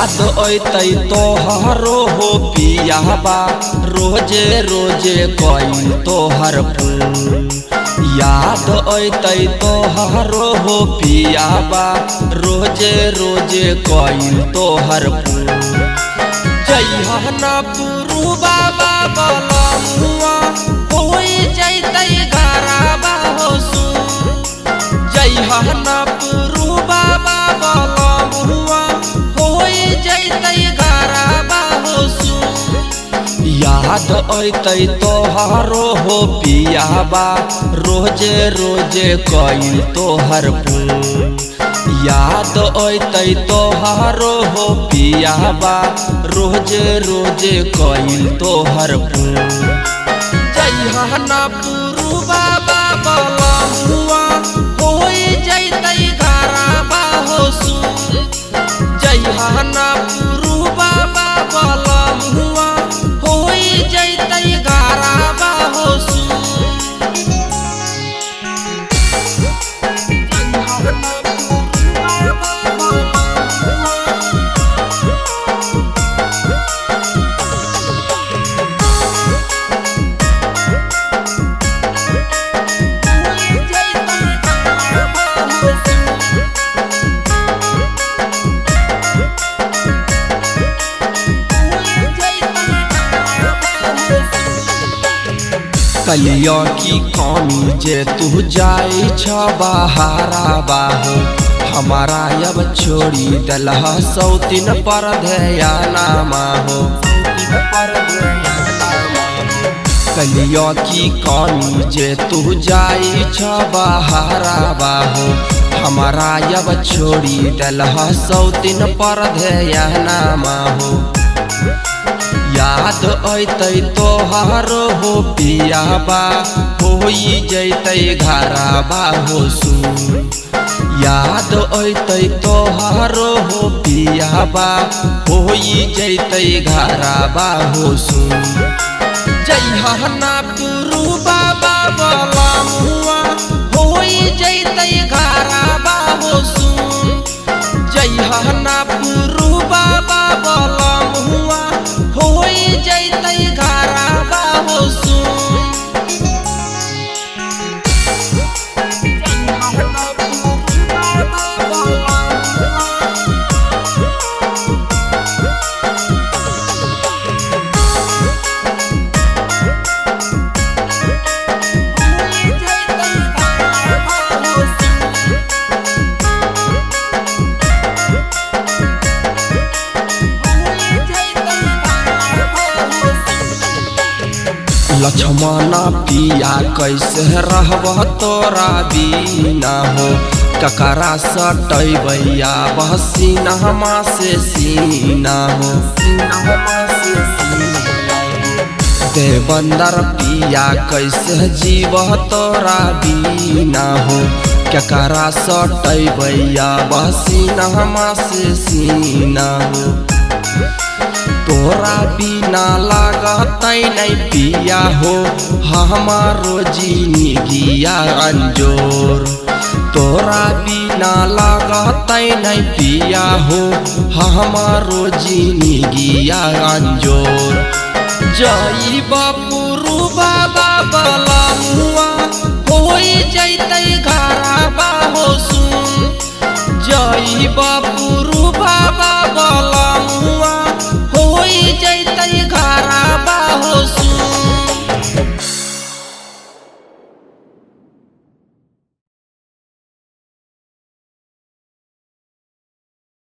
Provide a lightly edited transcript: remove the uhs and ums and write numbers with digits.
याद अतै तोहरो हो पियाबा रोजे रोजे कइल तोहर फूल। याद अतै तोहरो हो पियाबा रोजे रोजे कइल तोहर फूल। जइहना पुरु बाबा बलमुआ होई जैतै घरबा हो सुन। जइहना पुरु बाबा बलमुआ होई जैतै घरबा हो सुन। याद अतै तोहरो हो पियाबा रोजे रोजे कइल तोहर फूल। याद अतै तोहरो हो पियाबा रोजे रोजे कइल तोहर फूल। जइहना पुरु बाबा बलमुआ होई जैतै घरबा हो सुन। जइहना पुरु बाबा बलमुआ होई जैतै घरबा हो सुन। कलिया की कमी जे तू जाई छ बहारा हो। हमारा अब छोड़ी दलहा सौतीन पर ध्यानामा हो। कलिया की कमी जे तू जाई छ बहारा हो। हमारा अब छोड़ी दलहा सौतीन पर ध्यानामा हो। याद अतै तोहरो हो पियाबा होई जैतै घरबा हो सुन। याद अतै तोहरो हो पियाबा होई जैतै घरबा हो सुन। जइहना पुरु बाबा बलमुआ होई जैतै घरबा हो सुन। जइहना पुरु बाबा बलमुआ होई जैतै घरबा हो सुन। लक्ष्मणा पिया कैसे रहब तोरा बिना हो। ककरा सटैबैया बहसीना से सीना हो। देवंदर पिया कैसे जीव तोरा बिना हो। ककरा सटैबैया बहसीना से सीना हो। तोरा बिना लागतै नहीं पिया हो हमारो जिंदगिया अंजोर। तोरा बिना लागतै नहीं पिया हो हमारो जिंदगिया अंजोर। जइबा पुरु बाबा बला